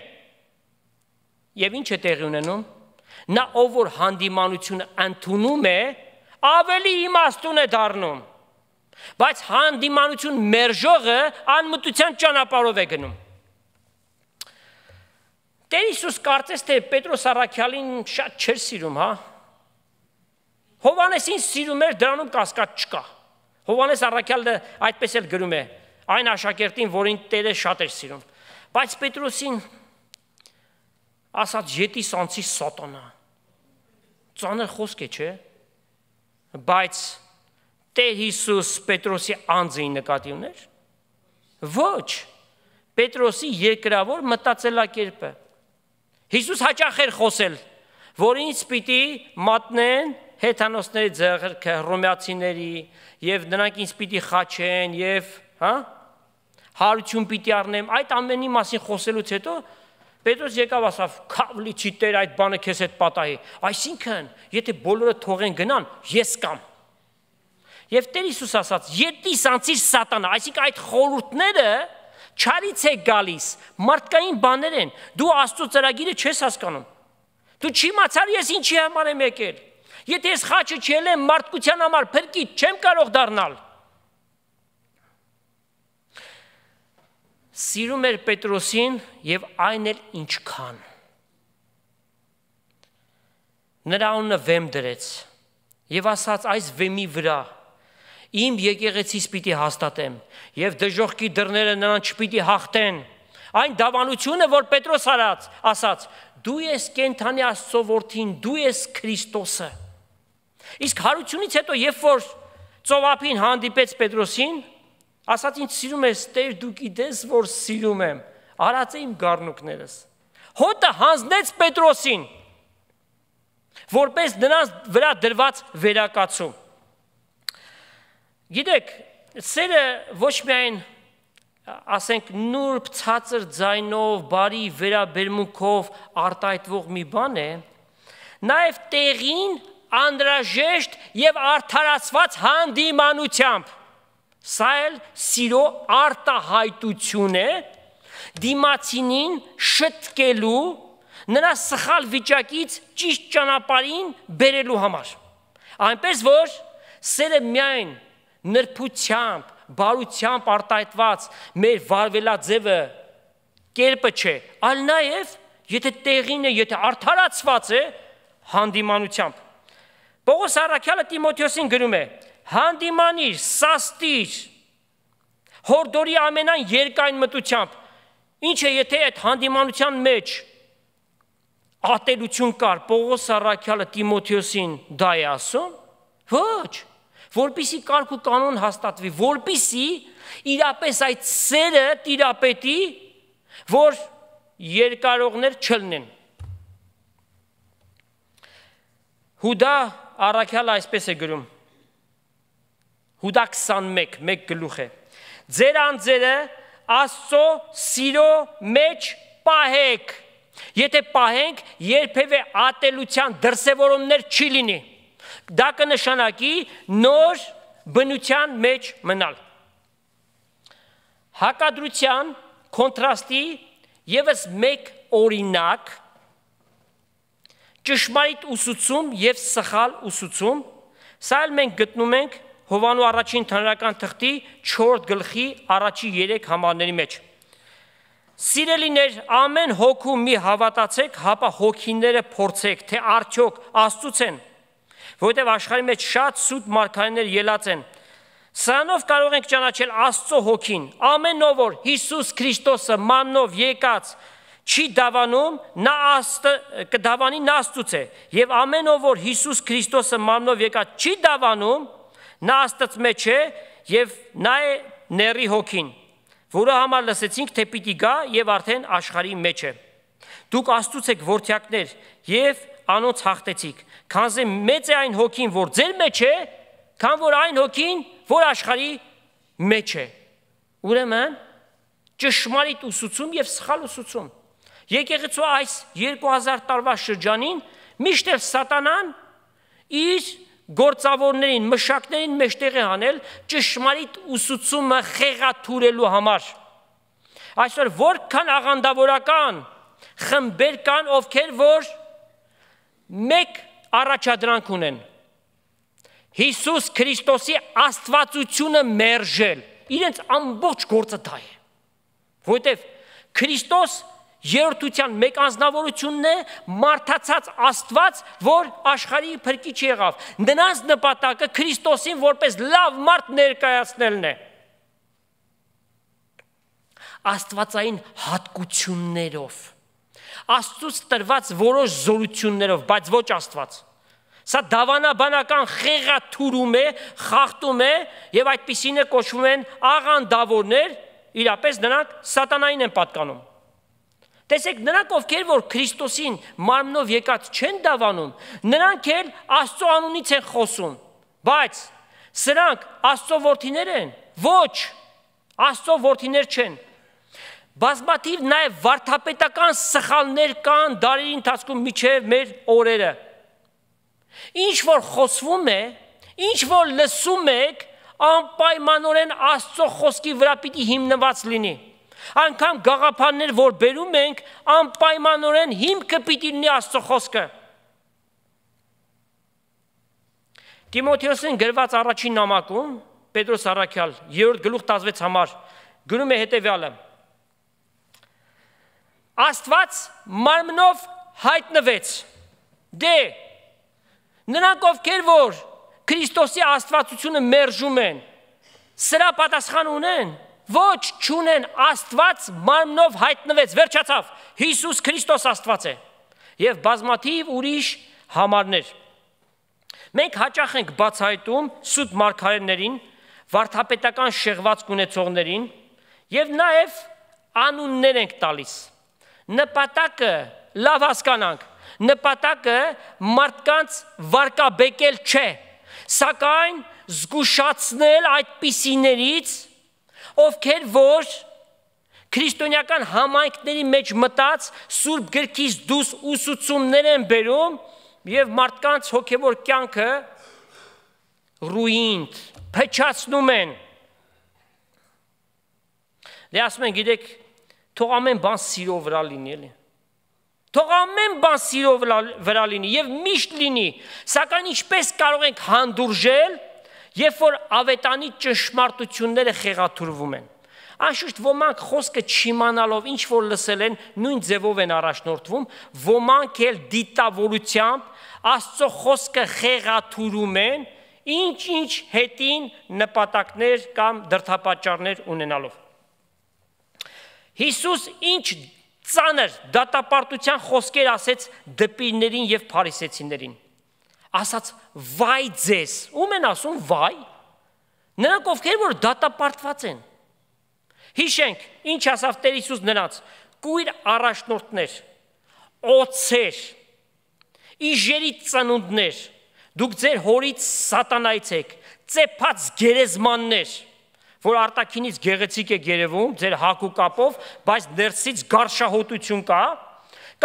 Եվ ինչ է տեղի ունենում, նա ով որ հանդիմանությունը ընդունում է, ավելի իմաստուն է դառնում, բայց հանդիմանություն մերժողը անմտության ճանապարհով է գնում։ Տեր Հիսուս կարծես թե Պետրոս առաքյալին շատ չէր սիրում, հա։ Հովհաննեսին սիրում էր, դրանում կասկած չկա։ Հովհաննես առաքյալը այդպես էլ գրում է, այն աշակերտին, որին Տերը շատ էր սիրում, բայց Պետրոսին ասաց ետի սանցի սատանա, ծանր խոսք է, չէ, բայց Տեր Հիսուս Պետրոսի անձին նկատի ուներ, ոչ, Պետրոսի երկրավոր մտածելակերպը, Հիսուս հաճախ էր խոսել, որ ինձ պիտի մատնեն հեթանոսների ձեռքը, հռոմեացիների, և նրանք ինձ պիտի խաչեն, և հարություն պիտի առնեմ, այդ ամենի մասին խոսելուց հետո, Պետրոս եկավ ասավ, քավլիչի Տեր այդ բանը քեզ հետ պատահի, այսինքն, եթե բոլորը թողեն գնան, ես կամ։ Եվ Տեր Հիսուս ասաց, ետի սանցիր սատանա, այսինքն այդ խորհուրդները չարից է գալիս, մարդկային բաներ են, դու Աստծո ծրագիրը չես հասկանում, դու չիմացար ես ինչի համար եմ եկել, եթե ես խաչը չելեմ մարդկության համար փրկիչ չեմ կարող դառնալ։ Սիրում էր Պետրոսին և այն էլ ինչքան։ Նրա անունը վեմ դրեց և ասաց այս վեմի վրա իմ եկեղեցիս պիտի հաստատեմ և դժոխքի դռները նրան չպիտի հաղթեն։ Այն դավանությունը, որ Պետրոս ասաց, դու ես կենդանի Աստծո որդին, դու ես Քրիստոսը։ Իսկ հարությունից հետո, երբ որ ծովափին հանդիպեց Պետրոսին, ասաց ինձ սիրում ես, Տեր դու գիտես, որ սիրում եմ, արած է իմ գառնուկներս։ Հոտը հանձնեց Պետրոսին, որպես նրանց վրա դրված վերակացու։ Գիտեք, սերը ոչ միայն, ասենք, նուրբ ցածր ձայնով, բարի վերաբերմունքով արտահայտվող մի բան է, նաև տեղին անհրաժեշտ և արդարացված հանդիմանությամբ։ Սա էլ սիրո արտահայտություն է, դիմացինին շտկելու, նրա սխալ վիճակից ճիշտ ճանապարհին բերելու համար։ Այնպես որ սերը միայն նրբությամբ, բարությամբ արտահայտված մեր վարվելաձևը կերպը չէ, այլ նաև եթե տեղին է, եթե արդարացված է հանդիմանությամբ։ Պողոս առաքյալը Տիմոթեոսին գրում է. հանդիմանիր, սաստիր, հորդորի ամենայն երկայն մտությամբ, ինչ է եթե այդ հանդիմանության մեջ ատելություն կար, Պողոս առաքյալը Տիմոթեոսին դա է ասում, ոչ, որպիսի կարգ ու կանոն հաստատվի, որպիսի իրապես այդ սերը տիրապետի, որ երկարողներ չլնեն։ Հուդա առաքյալը այսպես է գրում, Հուդա 21, մեկ գլուխ է, ձեր անձերը Աստծո սիրո մեջ պահեք, եթե պահենք, երբևէ ատելության դրսևորումներ չի լինի, դա կնշանակի նոր բնության մեջ մնալ։ Հակադրության կոնտրաստի եւս մեկ օրինակ ճշմարիտ ուսուցում եւ սխալ ուսուցում, սա էլ մենք գտնում ենք Հովանու առաջին թնրական թղթի 4 գլխի առաջի 3 համարների մեջ։ Սիրելիներ, ամեն հոգու մի հավատացեք, հապա հոգիները փորձեք, թե արդյոք Աստծուց են, որովհետև աշխարհի մեջ շատ սուտ մարգարեներ ելած են։ Սրանով կարող ենք ճանաչել Աստծո հոգին, ամեն ով որ Հիսուս Քրիստոսը մաննով եկած չի դավանում, նա կդավանի նա Աստծուց է, եւ ամեն ով որ Հիսուս Քրիստոսը մաննով եկած չի դավանում, նա Աստծո մեջ է եւ նա է ների հոգին, որը համար լսեցինք, թե պիտի գա եւ արդեն աշխարհի մեջ է։ Դուք Աստծուց եք որդյակներ եւ անոնց հաղթեցիք, քանզի մեծ է այն հոգին, որ ձեր մեջ է, քան որ այն հոգին, որ աշխարհի մեջ է։ Ուրեմն ճշմարիտ ուսուցում եւ սխալ ուսուցում։ Եկեղեցու այս 2000 տարվա շրջանին միշտ էլ սատանան իր գործավորներին, մշակներին մեջտեղ է հանել ճշմարիտ ուսուցումը խեղաթուրելու համար։ Այսօր որքան աղանդավորական խմբեր կան, ովքեր որ մեկ առաջադրանք ունեն։ Հիսուս Քրիստոսի աստվածությունը մերժել, իրենց ամբողջ գործը դա է։ Որովհետև Քրիստոս երրորդության մեկ անձնավորությունն է, մարդացած Աստված, որ աշխարհի փրկիչ եղավ։ Նրանց նպատակը Քրիստոսին որպես լավ մարդ ներկայացնելն է։ Աստվածային հատկություններով, Աստծուց տրված որոշ զորություններով, բայց ոչ Աստված։ Սա դավանաբանական խեղաթուրում է, խախտում է եւ այդպիսին է կոչվում են աղանդավորներ, իրապես նրանք սատանային են պատկանում։ Տեսեք, նրանք ովքեր որ Քրիստոսին մարմնով եկած չեն դավանում, նրանք էլ Աստծո անունից են խոսում, բայց սրանք Աստծո որդիներ են։ Ոչ, Աստծո որդիներ չեն։ Բազմաթիվ նաեւ վարդապետական սխալներ կան դարերի ընթացքում միջև մեր օրերը։ Ինչ որ խոսվում է, ինչ որ լսում եք, անպայմանորեն Աստծո խոսքի վրա պիտի հիմնված լինի։ Անկամ գաղափարներ, որ բերում ենք, անպայմանորեն հիմքը պիտի լինի Աստծո խոսքը։ Տիմոթեոսին գրված առաջին նամակում, Պետրոս առաքյալ 3 գլուխ 16 համար, գրում է հետևյալը. Աստված մարմնով հայտնվեց։ Դե նրանք ովքեր որ Քրիստոսի աստվածությունը մերժում են, սրա պատասխան ունեն։ Ոչ, չունեն, Աստված մարմնով հայտնվեց, վերջացավ, Հիսուս Քրիստոս Աստված է եւ բազմաթիվ ուրիշ համարներ։ Մենք հաճախ ենք բացահայտում սուտ մարգարեներին, վարդապետական շեղվածք ունեցողներին եւ նաեւ անուններ ենք տալիս։ Նպատակը լավ հասկանանք, նպատակը մարդկանց վարկաբեկել չէ, սակայն զգուշացնել այդպիսիներից, ովքեր որ քրիստոնեական համայնքների մեջ մտած Սուրբ գրքից դուրս ուսուցումներ են բերում եւ մարդկանց հոգեվոր կյանքը ռուին փչացնում են։ Դե ասում են, գիտեք, թող ամեն բան սիրո վրա լինի, էլի։ Թող ամեն բան սիրո վրա լինի եւ միշտ լինի, սակայն ինչպես կարող ենք հանդուրժել, երբ որ ավետանի ճշմարտությունները խեղաթուրվում են։ Անշուշտ ոմանք խոսքը չիմանալով ինչ որ լսել են, նույն ձևով են առաջնորդվում, ոմանք էլ դիտավորությամբ Աստծո խոսքը խեղաթուրում են, ինչ հետին նպատակներ կամ դրդապատճառներ ունենալով։ Հիսուս ինչ ծանր դատապարտության խոսքեր ասեց դպիրներին եւ փարիսեցիներին։ Ասաց վայ ձեզ, ում են ասում վայ։ Նրանք ովքեր որ դատապարտված են։ Հիշենք, ինչ ասավ Տեր Հիսուս նրանց. կույր առաջնորդներ, օձեր, իժերի ծնունդներ, դուք ձեր հորից սատանայից եք, ծեփած գերեզմաններ, որ արտաքինից գեղեցիկ է երևում, ձեր հագու կապով, բայց ներսից գարշահոտություն կա։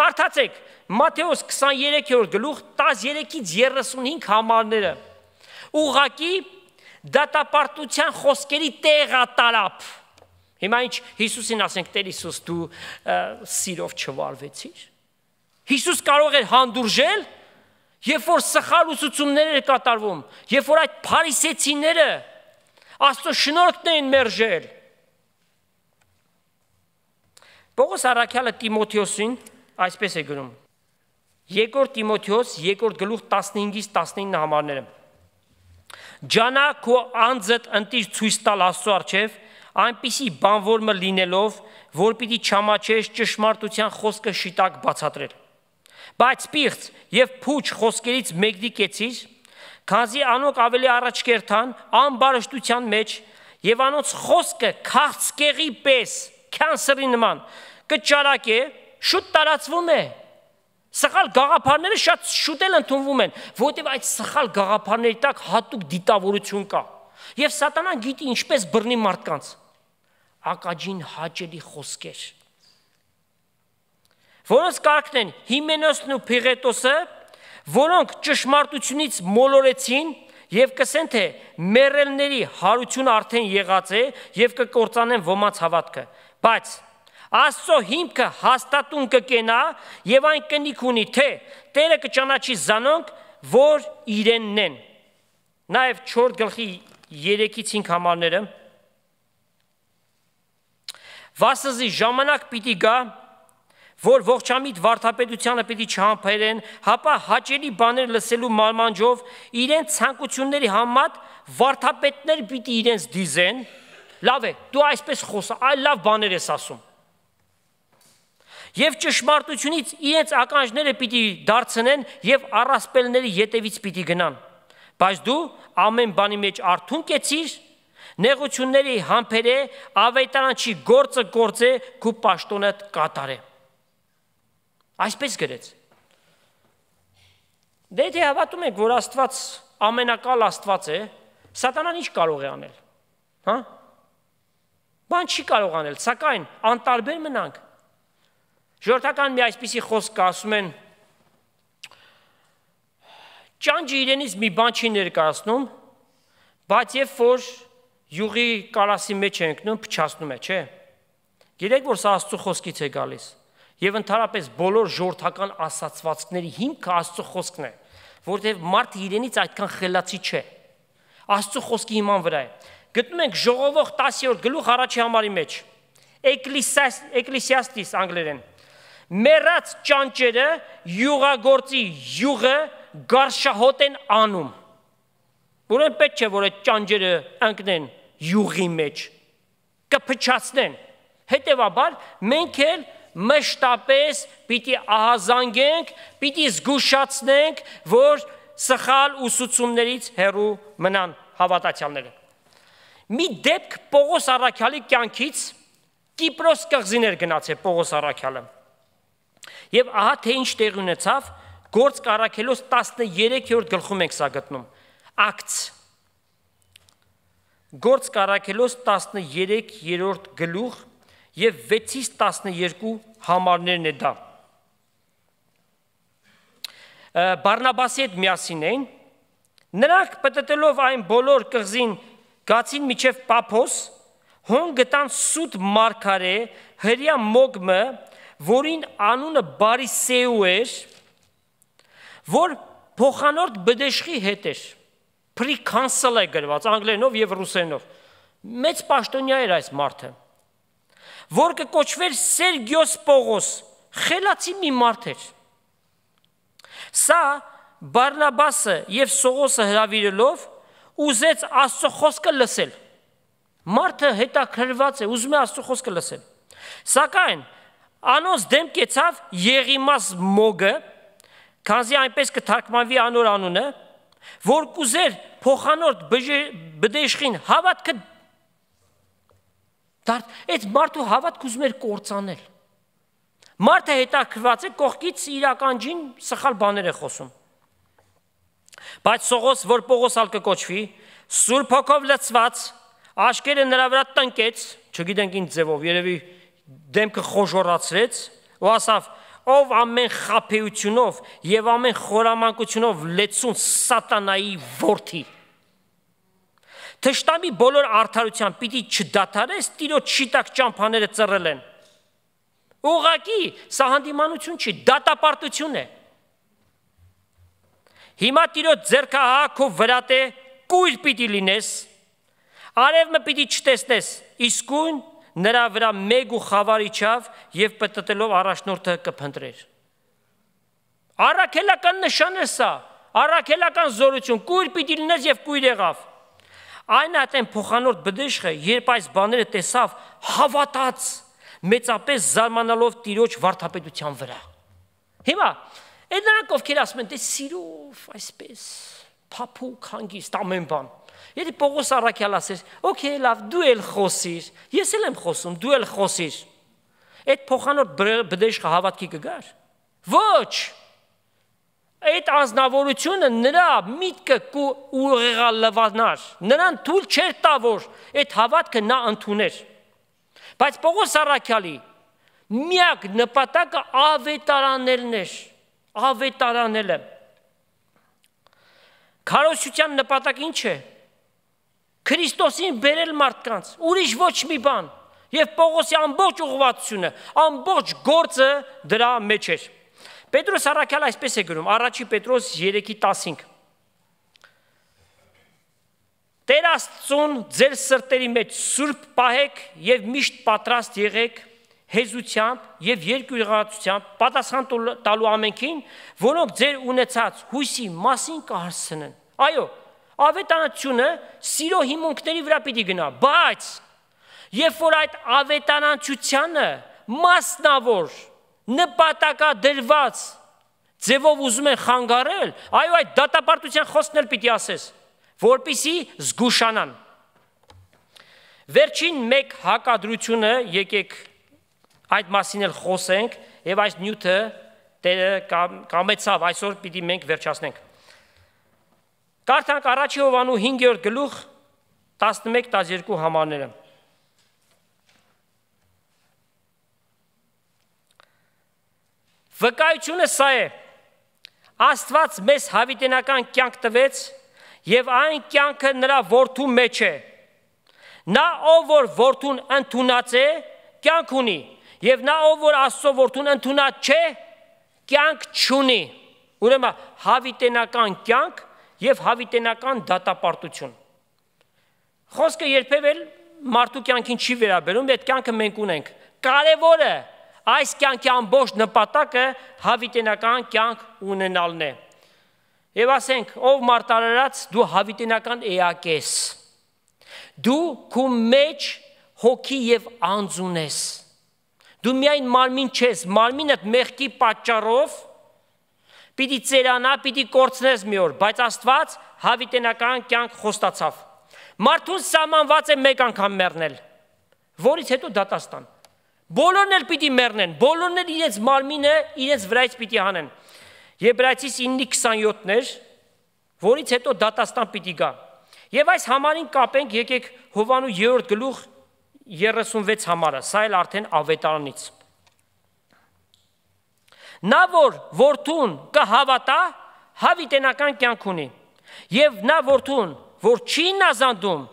Կարդացեք Մատթեոս 23-րդ գլուխ 13-ից 35 համարները։ Ուղղակի դատապարտության խոսքերի տեղատարապ։ Հիմա ինչ Հիսուսին ասենք, Տեր Հիսուս, դու սիրով չվարվեցիր։ Հիսուս կարող էր հանդուրժել, երբ որ սխալ ուսուցումներ էր կատարվում, երբ որ այդ փարիսեցիները Աստծո շնորհքն էին մերժել։ Պողոս առաքյալը Տիմոթեոսին այսպես է գրում. Երկրորդ Տիմոթեոս 2 գլուխ 15-ից 19 համարները։ Ջանա քո անձդ ընտիր ցույց տալ Աստծո առջև, այնպիսի բանվորմը լինելով, որ պիտի չամաչես ճշմարտության խոսքը շիտակ բացատրել։ Բայց պիղծ եւ փուչ խոսքերից մեկդի կեցիր, քանզի անոնք ավելի առաջ կերթան անբարշտության մեջ եւ անոնց խոսքը քաղցկեղի պես քանսերի նման կճարակ է, շուտ տարածվում է։ Սխալ գաղափարները շատ շուտ էլ ընդունվում են, որովհետև այդ սխալ գաղափարների տակ հատուկ դիտավորություն կա։ Եվ սատանան գիտի ինչպես բռնի մարդկանց։ Ակաջին հաճելի խոսքեր։ Որոնց կարգն են Հիմենոսն ու Փիղետոսը, որոնք ճշմարտությունից մոլորեցին եւ կսեն թե մեռելների հարությունը արդեն եղած է եւ կկործանեն ոմանց հավատքը։ Բայց Աստծո հիմքը հաստատուն կկենա եւ այն կնիք ունի թե Տերը կճանաչի զանոնք, որ իրենն են։ Նաեւ 4 գլխի 3-ից 5 համարները Վասզի ժամանակ պիտի գա, որ ողջամիտ վարդապետությանը պիտի չհամբերեն, հապա հաճելի բաներ լսելու մանմանջով իրեն ցանկությունների համատ վարդապետներ պիտի իրենց դիզեն։ Լավ է, դու այսպես խոսա, այլ լավ բաներ ես ասում։ Եվ ճշմարտությունից իրենց ականջները պիտի դարձնեն եւ առասպելների ետևից պիտի գնան։ Բայց դու ամեն բանի մեջ արթուն կեցիր, նեղությունների համբերե, ավետարանչի գործը գործե, քու պաշտոնդ կատարե։ Այսպես գրեց։ Դե թե հավատում եք, որ Աստված ամենակալ Աստված է, սատանան ինչ կարող է անել։ Հա? Բան չի կարող անել, սակայն անտարբեր մնանք։ Ժողովրդական մի այսպիսի խոսք կա, ասում են ճանճը իրենից մի բան չի ներկայացնում, բայց երբ որ յուղի կարասի մեջ է ընկնում, փչացնում է, չէ։ Գիտեք, որ սա Աստծո խոսքից է գալիս։ Եվ ընդհանրապես բոլոր ժողովրդական ասացվածքների հիմքը Աստծո խոսքն է, որտեղ մարդը իրենից այդքան խելացի չէ։ Աստծո խոսքի հիման վրա է։ Գտնում ենք Ժողովող 10-րդ գլուխ առաջի համարի մեջ։ Էկլեսիաստիս անգլերեն։ Մեռած ճանճերը յուղագործի յուղը գարշահոտ են անում։ Ուրեմն պետք չէ, որ այդ ճանճերը ընկնեն յուղի մեջ, կփչացնեն։ Հետևաբար մենք էլ մշտապես պիտի ահազանգենք, պիտի զգուշացնենք, որ սխալ ուսուցումներից հեռու մնան հավատացյալները։ Մի դեպք Պողոս առաքյալի կյանքից Կիպրոս կղզին էր գնացել Պողոս առաքյալը։ Եվ ահա թե ինչ տեղ ունեցավ, Գործք առաքելոց 13-րդ գլխում ենք սա գտնում։ Ակտս։ Գործք առաքելոց 13-րդ գլուխ եւ 6-ից 12 համարներն է դա։ Բարնաբասի հետ միասին էին, նրանք պտտելով այն բոլոր կղզին գացին միջև Պափոս, հոն գտան սուտ մարգարե հրյա մոգմը, որին անունը Բարիսեու էր, որ փոխանորդ բդեշխի հետ էր, pre-counsel է գրված անգլերենով եւ ռուսերենով, մեծ պաշտոնյա էր այս մարդը, որ կկոչվեր Սերգիոս Պողոս, խելացի մի մարդ էր։ Սա Բարնաբասը եւ Սողոսը հրավիրելով ուզեց Աստծո խոսքը լսել։ Մարդը հետաքրքրված է, ուզում է Աստծո խոսքը լսել։ Սակայն անոնց դեմ կեցավ Եղիմաս մոգը, քանզի այնպես կթարգմանվի անոր անունը, որ կուզեր փոխանորդ բդեշխին հավատքը դարձ, այդ մարդու հավատք ուզում էր կործանել։ Մարդը հետաքրքրված է, կողքից իր ականջին սխալ բաներ է խոսում։ Բայց Սողոս, որ Պողոսալ կկոչվի, Սուրբ Հոգով լցված, աշկերը նրա վրա տնկեց, չգիտենք ինչ ձևով, երևի դեմքը խոժոռացրեց, ու ասավ. ով ամեն խաբեությունով եւ ամեն խորամանկությունով լեցուն սատանայի որդի։ Թշնամի բոլոր արդարության պիտի չդադարես Տիրոջ շիտակ ճամփաները ծռել են։ Ուղղակի սա հանդիմանություն չի, դատապարտություն է։ Հիմա Տիրոջ ձեռքահա քո վրատ է, կույր պիտի լինես, արևը պիտի չտեսնես, իսկույն նրա վրա մեկ ու խավար իջավ եւ պտտելով առաջնորդը կփնտրեր։ Առաքելական նշան է սա, առաքելական զորություն, կույր պիտի լինես եւ կույր եղավ։ Այն այդեն փոխանորդ բդիշխը, երբ այս բաները տեսավ, հավատաց, մեծապես զարմանալով Տիրոջ վարդապետության վրա։ Հիմա այդ նրանք ովքեր ասում են, դե սիրով այսպես փափուկ հանգիստ ամեն բան։ Եթե Պողոս առաքյալ ասես, օքեյ լավ, դու էլ խոսիր, ես էլ եմ խոսում, դու էլ խոսիր։ Այդ փոխանորդ բդիշխը հավատքի կգար։ Ոչ։ Այդ ազնվորությունը նրա միտքը ուղեղալվանար, նրան թույլ չէր տա, որ այդ հավատքը նա ընդուներ։ Բայց Պողոս առաքյալի միակ նպատակը ավետարանելն էր, ավետարանելը։ Քարոզչության նպատակը ինչ է։ Քրիստոսին բերել մարդկանց, ուրիշ ոչ մի բան։ Եվ Պողոսի ամբողջ ուղղվածությունը, ամբողջ գործը դրա մեջ էր։ Պետրոս առաքյալը այսպես է գրում, առաջի Պետրոս 3:15։ Տեր Աստծուն ձեր սրտերի մեջ սուրբ պահեք եւ միշտ պատրաստ եղեք հեզությամբ եւ երկյուղացությամբ պատասխան տալու ամենքին, որոնք ձեր ունեցած հույսի մասին կհարցնեն։ Այո, ավետարանությունը սիրո հիմունքների վրա պիտի գնա, բայց երբ որ այդ ավետարանչությանը մասնավոր նպատակադրված ձևով ուզում են խանգարել, այո, այդ դատապարտության խոսքն էլ պիտի ասես, որպիսի զգուշանան։ Վերջին մեկ հակադրությունը եկեք այդ մասին էլ խոսենք եւ այս նյութը Տերը կամեցավ այսօր պիտի մենք վերջացնենք։ Կարդանք առաջի Հովանու 5-րդ գլուխ 11-12 համարները։ Վկայությունը սա է. Աստված մեզ հավիտենական կյանք տվեց եւ այն կյանքը նրա որդու մեջ է։ Նա ով որ որդուն ընդունած է, կյանք ունի, եւ նա ով որ Աստծո որդուն ընդունած չէ, կյանք չունի։ Ուրեմն հավիտենական կյանք եւ հավիտենական դատապարտություն։ Խոսքը երբևէ մարդու կյանքին չի վերաբերում, այդ կյանքը մենք ունենք։ Կարևորը այս կյանքի ամբողջ նպատակը հավիտենական կյանք ունենալն է։ Եվ ասենք, ով մարտարարած, դու հավիտենական էակ ես։ Դու քո մեջ հոգի եւ անձ ունես։ Դու միայն մարմին չես, մարմինդ մեղքի պատճառով պիտի ծերանա, պիտի կորցնես մի օր, բայց Աստված հավիտենական կյանք խոստացավ։ Մարդուն սահմանված է մեկ անգամ մեռնել, որից հետո դատաստան։ Բոլորն էլ պիտի մեռնեն, բոլորն էլ իրենց մարմինը իրենց վրայից պիտի հանեն։ Եբրայեցիս 9:27-ներ, որից հետո դատաստան պիտի գա։ Եվ այս համարին կապենք, եկեք Հովանու 3-րդ գլուխ 36 համարը, սա էլ արդեն ավետարանից։ Նա որ որդուն կհավատա, հավիտենական կյանք ունի, եւ նա որդուն, որ չի նազանդում,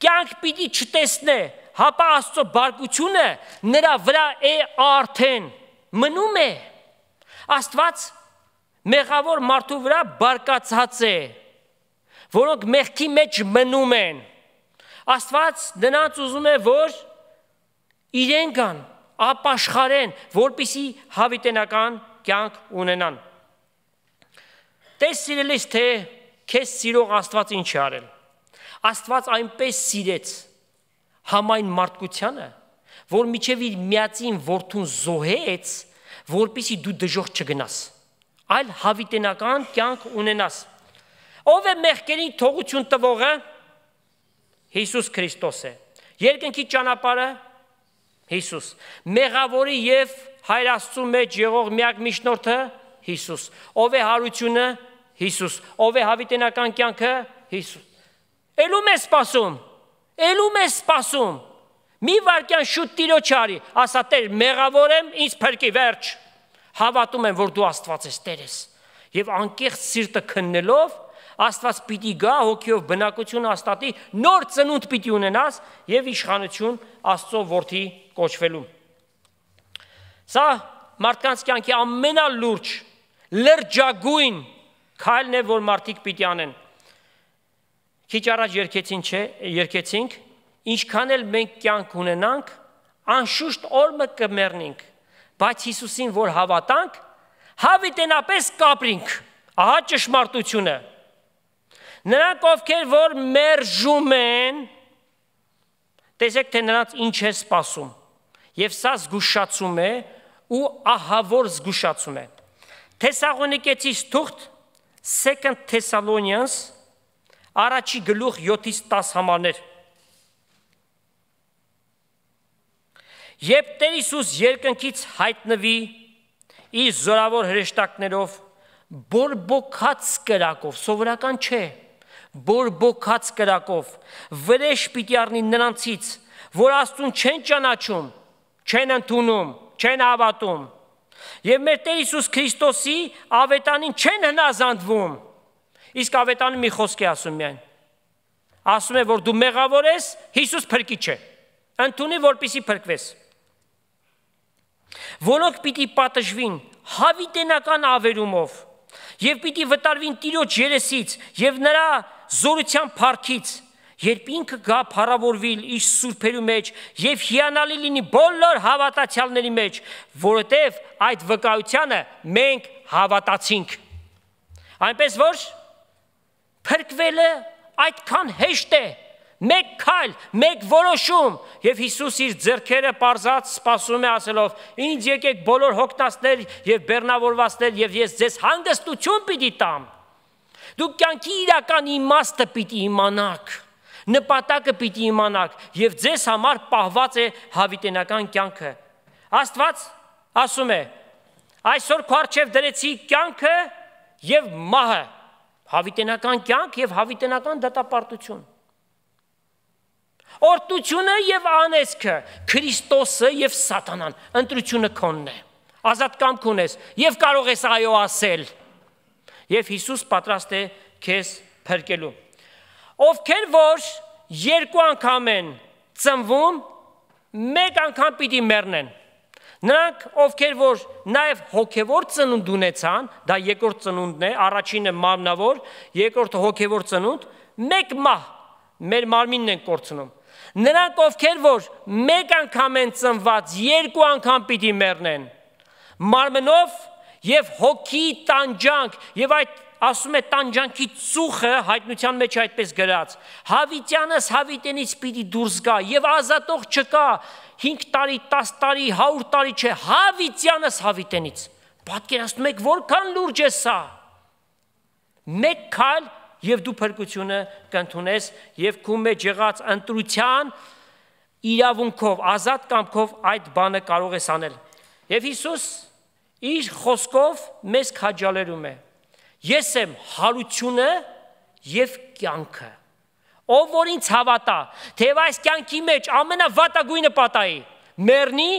կյանք պիտի չտեսնե, հապա Աստծո բարկությունը նրա վրա է արդեն, մնում է։ Աստված մեղավոր մարդու վրա բարկացած է, որոնք մեղքի մեջ մնում են։ Աստված նրանց ուզում է, որ իրեն գան, ապաշխարեն, որպիսի հավիտենական կյանք ունենան։ Տես սիրելիս, թե քեզ սիրող Աստված ինչ է արել։ Աստված այնպես սիրեց համայն մարդկությանը, որ միջև իր միածին որդուն զոհեց, որպիսի դու դժոխք չգնաս, այլ հավիտենական կյանք ունենաս։ Ով է մեղքերին թողություն տվողը։ Հիսուս Քրիստոս է։ Երկնքի ճանապարհը Հիսուս։ Մեղավորի եւ Հայր Աստծու մեջ եղող միակ միջնորդը Հիսուս։ Ով է հարությունը։ Հիսուս։ Ով է հավիտենական կյանքը։ Հիսուս։ Ելում է սպասում։ Ելում է սպասում։ Մի վարքյան շուտ Տիրոջ արի, ասա Տեր, մեղավոր եմ, ինձ փրկի, վերջ։ Հավատում եմ, որ դու Աստված ես, Տեր ես։ Եվ անկեղծ սիրտը քննելով, Աստված պիտի գա հոգիով բնակություն հաստատի, նոր ծնունդ պիտի ունենաս եւ իշխանություն Աստծո որդի կոչվելու։ Սա մարդկանց կյանքի ամենալուրջ, լրջագույն քայլն է, որ մարդիկ պիտի անեն։ Քիչ առաջ երկեցինք, ինչքան էլ մենք կյանք ունենանք, անշուշտ օրը կմեռնենք, բայց Հիսուսին որ հավատանք, հավիտենապես կապրինք։ Ահա ճշմարտությունը։ Նրանք ովքեր որ մերժում են, տեսեք թե նրանց ինչ է սպասում, եւ սա զգուշացում է ու ահավոր զգուշացում է։ Թեսաղոնիկեցիս թուղթ 2 Thessalonians առաջի գլուխ 7-ից 10 համարներ։ Երբ Տեր Հիսուս երկնքից հայտնվի իր զորավոր հրեշտակներով, բորբոքած կրակով, սովորական չէ, բորբոքած կրակով, վրեժ պիտի առնի նրանցից, որ Աստծուն չեն ճանաչում, չեն ընդունում, չեն հավատում, եւ մեր Տեր Հիսուս Քրիստոսի ավետանին չեն հնազանդվում։ Իսկ ավետանը մի խոսք է ասում միայն։ Ասում է, որ դու մեղավոր ես, Հիսուս փրկիչ է, ընդունի, որպեսզի փրկվես։ Որոնք պիտի պատժվին հավիտենական ավերումով եւ պիտի վտարվին Տիրոջ երեսից եւ նրա զորության փառքից, երբ ինքը գա փառավորվի իր սուրբերու մեջ եւ հիանալի լինի բոլոր հավատացյալների մեջ, որովհետեւ այդ վկայությանը մենք հավատացինք։ Այնպես որ փրկվելը այդքան հեշտ է, մեկ քայլ, մեկ որոշում, եւ Հիսուս իր ձեռքերը պարզած սպասում է ասելով. ինձ եկեք բոլոր հոգնածներ եւ բեռնավորվածներ եւ ես ձեզ հանգստություն պիտի տամ։ Դուք կյանքի իրական իմաստը պիտի իմանաք, նպատակը պիտի իմանաք եւ ձեզ համար պահված է հավիտենական կյանքը։ Աստված ասում է. այսօր քո առջև դրեցի կյանքը եւ մահը, հավիտենական կյանք եւ հավիտենական դատապարտություն։ Օրտությունը եւ անեծքը, Քրիստոսը եւ Սատանան, ընտրությունը քոնն է։ Ազատ կամք ունես եւ կարող ես այո ասել։ Եվ Հիսուս պատրաստ է քեզ փրկելու։ Ովքեր որ երկու անգամ են ծնվում, մեկ անգամ պիտի մեռնեն։ Նրանք ովքեր որ նաեւ հոգեվոր ծնունդ ունեցան, դա երկրորդ ծնունդն է, առաջինը մարմնավոր, երկրորդը հոգեվոր ծնունդ, մեկ մահ մեր մարմինն են կորցնում։ Նրանք ովքեր որ մեկ անգամ են ծնված, երկու անգամ պիտի մեռնեն։ Մարմնով եւ հոգի տանջանք, եւ այդ ասում է տանջանքի ծուխը հայտնության մեջ այդպես գրած։ Հավիտյանս հավիտենից պիտի դուրս գա եւ ազատող չկա, 5 տարի, 10 տարի, 100 տարի չէ, հավիտյանս հավիտենից։ Պատկերացնում եք որքան լուրջ է սա։ Մեկ քայլ եւ դու փրկությունը կընդունես եւ քո մեջ եղած ընտրության իրավունքով, ազատ կամքով այդ բանը կարող ես անել։ Եվ Հիսուս իր խոսքով մեզ քաջալերում է։ Ես եմ հարությունը եւ կյանքը։ Ով որ ինձ հավատա, թեև այս կյանքի մեջ ամենավատագույնը պատահի, մեռնի,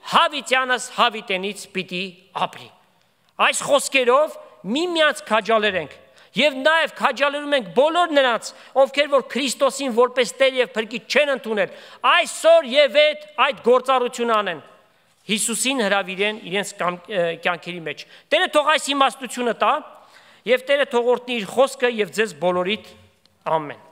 հավիտյանս հավիտենից պիտի ապրի։ Այս խոսքերով միմյանց քաջալերենք եւ նաեւ քաջալերում ենք բոլոր նրանց, ովքեր որ Քրիստոսին որպես Տեր եւ Փրկիչ չեն ընդունել, այսօր եւ այդ գործառությունը անեն։ Հիսուսին հրավիրեն իրենց կյանքերի մեջ։ Տերը թող այս իմաստությունը տա եւ Տերը թող օրհնի իր խոսքը եւ ձեզ բոլորիդ ամեն։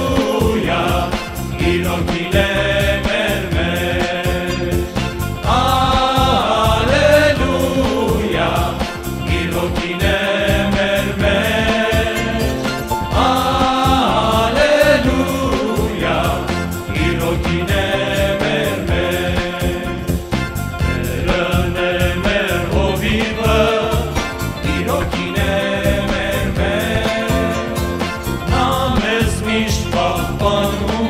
Alleluia. պահպանում